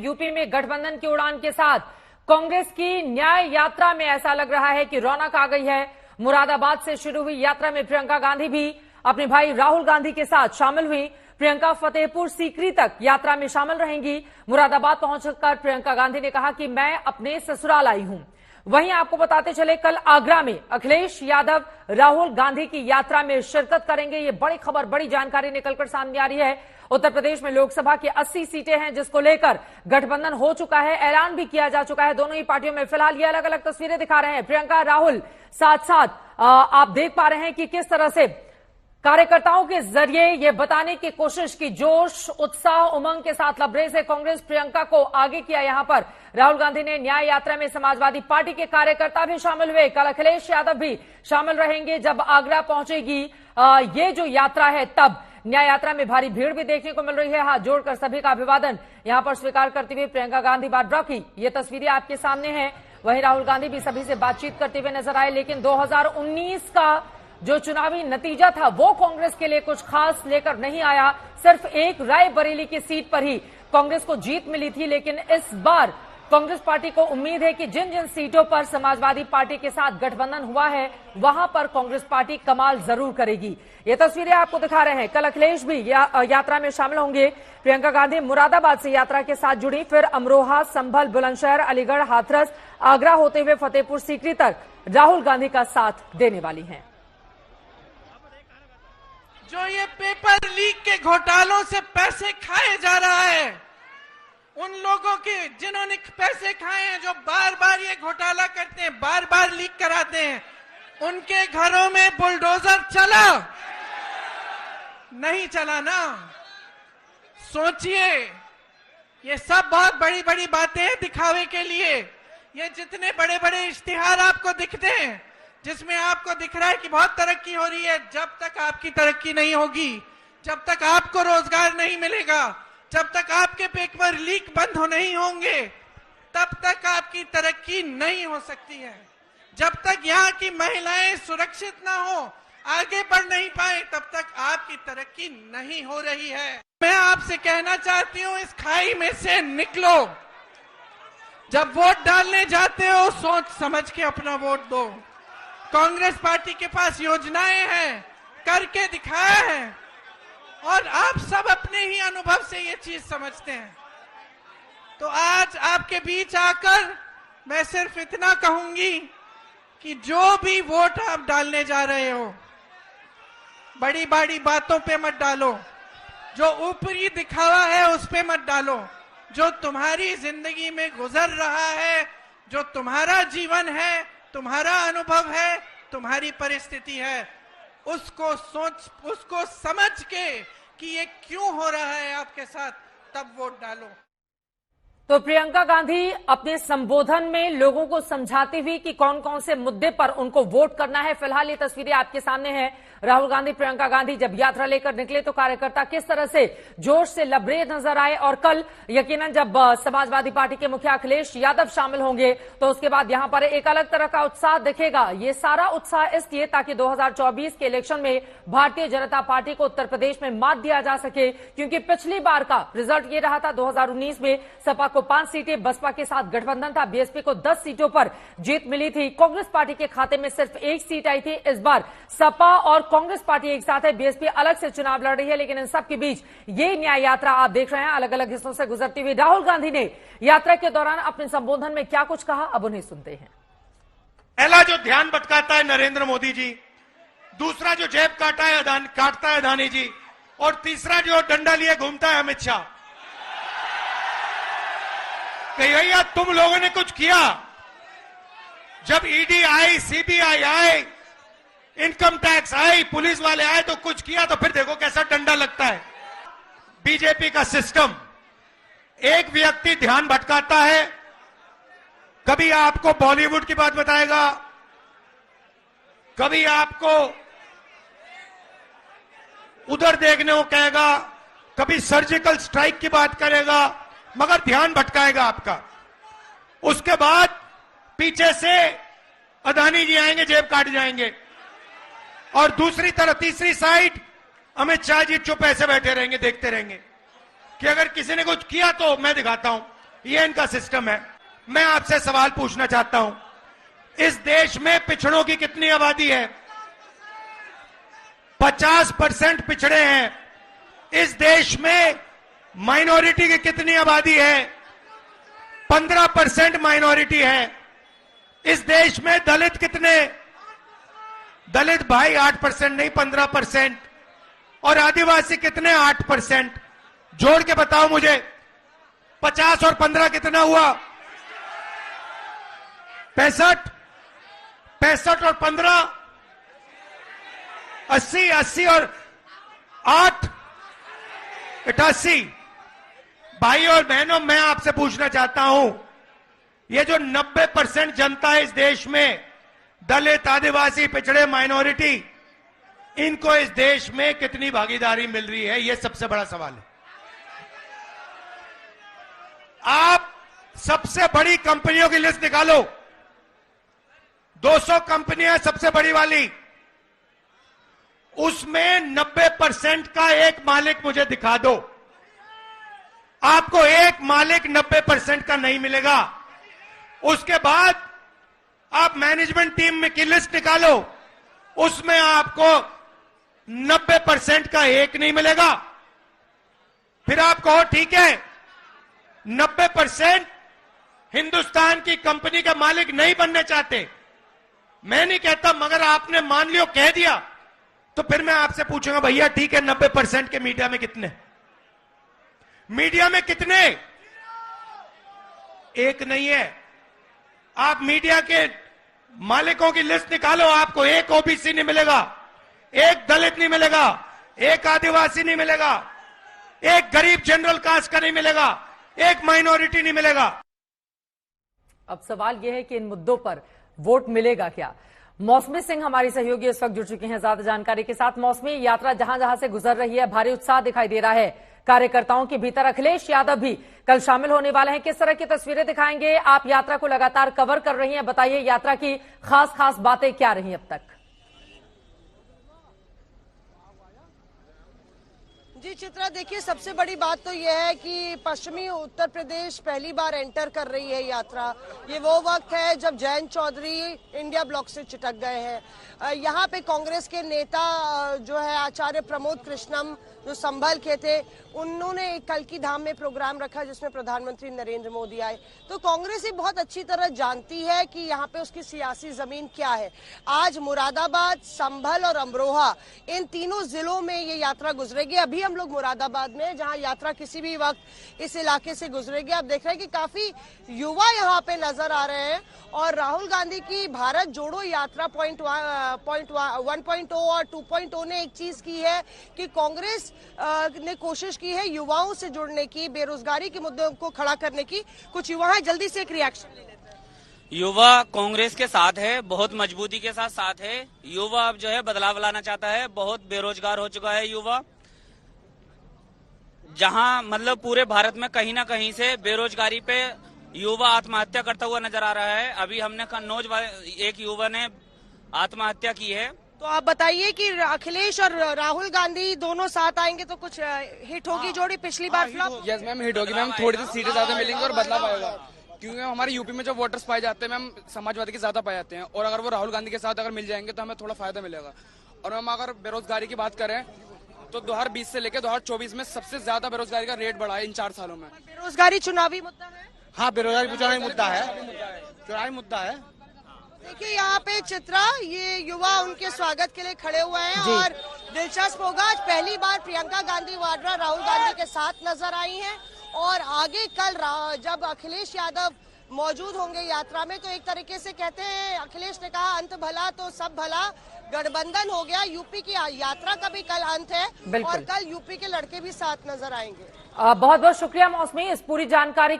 UP में गठबंधन की उड़ान के साथ कांग्रेस की न्याय यात्रा में ऐसा लग रहा है कि रौनक आ गई है। मुरादाबाद से शुरू हुई यात्रा में प्रियंका गांधी भी अपने भाई राहुल गांधी के साथ शामिल हुई। प्रियंका फतेहपुर सीकरी तक यात्रा में शामिल रहेंगी। मुरादाबाद पहुंचकर प्रियंका गांधी ने कहा कि मैं अपने ससुराल आई हूं। वहीं आपको बताते चले, कल आगरा में अखिलेश यादव राहुल गांधी की यात्रा में शिरकत करेंगे। ये बड़ी खबर, बड़ी जानकारी निकलकर सामने आ रही है। उत्तर प्रदेश में लोकसभा की 80 सीटें हैं, जिसको लेकर गठबंधन हो चुका है, ऐलान भी किया जा चुका है दोनों ही पार्टियों में। फिलहाल ये अलग अलग तस्वीरें दिखा रहे हैं। प्रियंका राहुल साथ साथ आप देख पा रहे हैं कि किस तरह से कार्यकर्ताओं के जरिए ये बताने की कोशिश की, जोश उत्साह उमंग के साथ लबरेज है कांग्रेस। प्रियंका को आगे किया। यहां पर राहुल गांधी ने न्याय यात्रा में समाजवादी पार्टी के कार्यकर्ता भी शामिल हुए। कल अखिलेश यादव भी शामिल रहेंगे। जब आगरा पहुंचेगी ये जो यात्रा है, तब न्याय यात्रा में भारी भीड़ भी देखने को मिल रही है। हाथ जोड़कर सभी का अभिवादन यहां पर स्वीकार करते हुए प्रियंका गांधी वाड्रा की ये तस्वीरें आपके सामने हैं। वहीं राहुल गांधी भी सभी से बातचीत करते हुए नजर आए। लेकिन 2019 का जो चुनावी नतीजा था वो कांग्रेस के लिए कुछ खास लेकर नहीं आया। सिर्फ एक रायबरेली की सीट पर ही कांग्रेस को जीत मिली थी। लेकिन इस बार कांग्रेस पार्टी को उम्मीद है कि जिन जिन सीटों पर समाजवादी पार्टी के साथ गठबंधन हुआ है, वहां पर कांग्रेस पार्टी कमाल जरूर करेगी। ये तस्वीरें आपको दिखा रहे हैं। कल अखिलेश भी यात्रा में शामिल होंगे। प्रियंका गांधी मुरादाबाद से यात्रा के साथ जुड़ी, फिर अमरोहा, संभल, बुलंदशहर, अलीगढ़, हाथरस, आगरा होते हुए फतेहपुर सीकरी तक राहुल गांधी का साथ देने वाली हैं। जो ये पेपर लीक के घोटालों से पैसे खाए जा रहा है, उन लोगों के जिन्होंने पैसे खाए हैं, जो बार बार ये घोटाला करते हैं, बार बार लीक कराते हैं, उनके घरों में बुलडोजर चला? नहीं चला ना। सोचिए, ये सब बहुत बड़ी बड़ी बातें हैं दिखावे के लिए। ये जितने बड़े बड़े इश्तिहार आपको दिखते हैं, जिसमें आपको दिख रहा है कि बहुत तरक्की हो रही है, जब तक आपकी तरक्की नहीं होगी, जब तक आपको रोजगार नहीं मिलेगा, जब तक आपके पेपर लीक बंद नहीं होंगे, तब तक आपकी तरक्की नहीं हो सकती है। जब तक यहाँ की महिलाएं सुरक्षित ना हो, आगे बढ़ नहीं पाए, तब तक आपकी तरक्की नहीं हो रही है। मैं आपसे कहना चाहती हूँ, इस खाई में से निकलो। जब वोट डालने जाते हो, सोच समझ के अपना वोट दो। कांग्रेस पार्टी के पास योजनाएं हैं, करके दिखाया है, और आप सब अपने ही अनुभव से ये चीज समझते हैं। तो आज आपके बीच आकर मैं सिर्फ इतना कहूंगी कि जो भी वोट आप डालने जा रहे हो, बड़ी बड़ी बातों पे मत डालो, जो ऊपरी दिखावा है उस पे मत डालो। जो तुम्हारी जिंदगी में गुजर रहा है, जो तुम्हारा जीवन है, तुम्हारा अनुभव है, तुम्हारी परिस्थिति है, उसको समझ के कि ये क्यों हो रहा है आपके साथ, तब वोट डालो। तो प्रियंका गांधी अपने संबोधन में लोगों को समझाती हुई कि कौन कौन से मुद्दे पर उनको वोट करना है। फिलहाल ये तस्वीरें आपके सामने हैं। राहुल गांधी, प्रियंका गांधी जब यात्रा लेकर निकले तो कार्यकर्ता किस तरह से जोश से लबरेज नजर आए। और कल यकीनन जब समाजवादी पार्टी के मुखिया अखिलेश यादव शामिल होंगे तो उसके बाद यहां पर एक अलग तरह का उत्साह दिखेगा। ये सारा उत्साह इसलिए ताकि 2024 के इलेक्शन में भारतीय जनता पार्टी को उत्तर प्रदेश में मात दिया जा सके, क्योंकि पिछली बार का रिजल्ट ये रहा था 2019 में सपा को 5 सीटें, बसपा के साथ गठबंधन था, बीएसपी को 10 सीटों पर जीत मिली थी, कांग्रेस पार्टी के खाते में सिर्फ 1 सीट आई थी। इस बार सपा और कांग्रेस पार्टी एक साथ है, बीएसपी अलग से चुनाव लड़ रही है। लेकिन इन सब के बीच ये न्याय यात्रा आप देख रहे हैं अलग अलग हिस्सों से गुजरती हुई। राहुल गांधी ने यात्रा के दौरान अपने संबोधन में क्या कुछ कहा, अब उन्हें सुनते हैं। पहला जो ध्यान भटकाता है नरेंद्र मोदी जी, दूसरा जो जेब काटता है अदानी जी, और तीसरा जो डंडा लिए घूमता है अमित शाह। भैया तुम लोगों ने कुछ किया? जब ED I, CBI I, income tax I, police वाले आए तो कुछ किया, तो फिर देखो कैसा डंडा लगता है। बीजेपी का सिस्टम, एक व्यक्ति ध्यान भटकाता है, कभी आपको बॉलीवुड की बात बताएगा, कभी आपको उधर देखने को कहेगा, कभी सर्जिकल स्ट्राइक की बात करेगा, मगर ध्यान भटकाएगा आपका। उसके बाद पीछे से अदानी जी आएंगे, जेब काट जाएंगे, और दूसरी तरफ तीसरी साइड अमित शाह जी चुप ऐसे बैठे रहेंगे, देखते रहेंगे कि अगर किसी ने कुछ किया तो मैं दिखाता हूं। ये इनका सिस्टम है। मैं आपसे सवाल पूछना चाहता हूं, इस देश में पिछड़ों की कितनी आबादी है? 50% पिछड़े हैं। इस देश में माइनॉरिटी की कितनी आबादी है? 15% माइनॉरिटी है। इस देश में दलित कितने? दलित भाई 8% नहीं 15%। और आदिवासी कितने? 8%। जोड़ के बताओ मुझे, 50 और 15 कितना हुआ? 65। 65 और 15 80। 80 और 8 88। भाई और बहनों, मैं आपसे पूछना चाहता हूं, ये जो 90% जनता है इस देश में, दलित, आदिवासी, पिछड़े, माइनॉरिटी, इनको इस देश में कितनी भागीदारी मिल रही है? ये सबसे बड़ा सवाल है। आप सबसे बड़ी कंपनियों की लिस्ट निकालो, 200 कंपनियां सबसे बड़ी वाली, उसमें 90% का एक मालिक मुझे दिखा दो। आपको एक मालिक 90% का नहीं मिलेगा। उसके बाद आप मैनेजमेंट टीम में की लिस्ट निकालो, उसमें आपको 90% का एक नहीं मिलेगा। फिर आप कहो ठीक है, 90% हिंदुस्तान की कंपनी के मालिक नहीं बनने चाहते। मैं नहीं कहता, मगर आपने मान लियो कह दिया, तो फिर मैं आपसे पूछूंगा भैया ठीक है 90% के मीडिया में कितने? मीडिया में कितने? एक नहीं है। आप मीडिया के मालिकों की लिस्ट निकालो, आपको एक ओबीसी नहीं मिलेगा, एक दलित नहीं मिलेगा, एक आदिवासी नहीं मिलेगा, एक गरीब जनरल कास्ट का नहीं मिलेगा, एक माइनॉरिटी नहीं मिलेगा। अब सवाल यह है कि इन मुद्दों पर वोट मिलेगा क्या? मौसमी सिंह हमारी सहयोगी इस वक्त जुड़ चुकी हैं ज्यादा जानकारी के साथ। मौसमी, यात्रा जहां जहां से गुजर रही है, भारी उत्साह दिखाई दे रहा है कार्यकर्ताओं के भीतर। अखिलेश यादव भी कल शामिल होने वाले हैं, किस तरह की तस्वीरें दिखाएंगे? आप यात्रा को लगातार कवर कर रही हैं, बताइए यात्रा की खास बातें क्या रही अब तक? जी चित्रा, देखिए सबसे बड़ी बात तो यह है कि पश्चिमी उत्तर प्रदेश पहली बार एंटर कर रही है यात्रा। ये वो वक्त है जब जयंत चौधरी इंडिया ब्लॉक से चिटक गए हैं। यहाँ पे कांग्रेस के नेता जो है आचार्य प्रमोद कृष्णम, जो संभल के थे, उन्होंने एक कल्की धाम में प्रोग्राम रखा जिसमें प्रधानमंत्री नरेंद्र मोदी आए। तो कांग्रेस ये बहुत अच्छी तरह जानती है कि यहाँ पे उसकी सियासी जमीन क्या है। आज मुरादाबाद, संभल और अमरोहा, इन तीनों जिलों में ये यात्रा गुजरेगी। अभी हम लोग मुरादाबाद में, जहाँ यात्रा किसी भी वक्त इस इलाके से गुजरेगी। आप देख रहे हैं कि काफी युवा यहाँ पे नजर आ रहे हैं। और राहुल गांधी की भारत जोड़ो यात्रा पॉइंट 1.0 और 2.0 ने एक चीज की है कि कांग्रेस ने कोशिश की है युवाओं से जुड़ने की, बेरोजगारी के मुद्दों को खड़ा करने की। कुछ युवा है, जल्दी से एक रिएक्शन ले लेते हैं। युवा कांग्रेस के साथ है, बहुत मजबूती के साथ है। युवा अब जो है बदलाव लाना चाहता है। बहुत बेरोजगार हो चुका है युवा, जहां मतलब पूरे भारत में कहीं ना कहीं से बेरोजगारी पे युवा आत्महत्या करता हुआ नजर आ रहा है। अभी हमने कन्नौज एक युवा ने आत्महत्या की है। तो आप बताइए कि अखिलेश और राहुल गांधी दोनों साथ आएंगे तो कुछ हिट होगी जोड़ी? पिछली बार फ्लॉप। यस मैम, हिट होगी मैम। थोड़ी सी सीटें ज्यादा मिलेंगी और बदलाव आएगा, क्योंकि हमारे यूपी में जो वोटर्स पाए जाते हैं मैम, समाजवादी के ज्यादा पाए जाते हैं। और अगर वो राहुल गांधी के साथ अगर मिल जाएंगे तो हमें थोड़ा फायदा मिलेगा। और मैम अगर बेरोजगारी की बात करें तो 2020 से लेकर 2024 में सबसे ज्यादा बेरोजगारी का रेट बढ़ा है इन 4 सालों में। बेरोजगारी चुनावी मुद्दा है। हाँ, बेरोजगारी चुनावी मुद्दा है, चुनावी मुद्दा है। देखिए यहाँ पे चित्रा, ये युवा उनके स्वागत के लिए खड़े हुए हैं। और दिलचस्प होगा, आज पहली बार प्रियंका गांधी वाड्रा राहुल गांधी के साथ नजर आई हैं। और आगे कल जब अखिलेश यादव मौजूद होंगे यात्रा में, तो एक तरीके से कहते हैं, अखिलेश ने कहा अंत भला तो सब भला, गठबंधन हो गया। यूपी की यात्रा का भी कल अंत है और कल यूपी के लड़के भी साथ नजर आएंगे। बहुत बहुत शुक्रिया मौसमी इस पूरी जानकारी के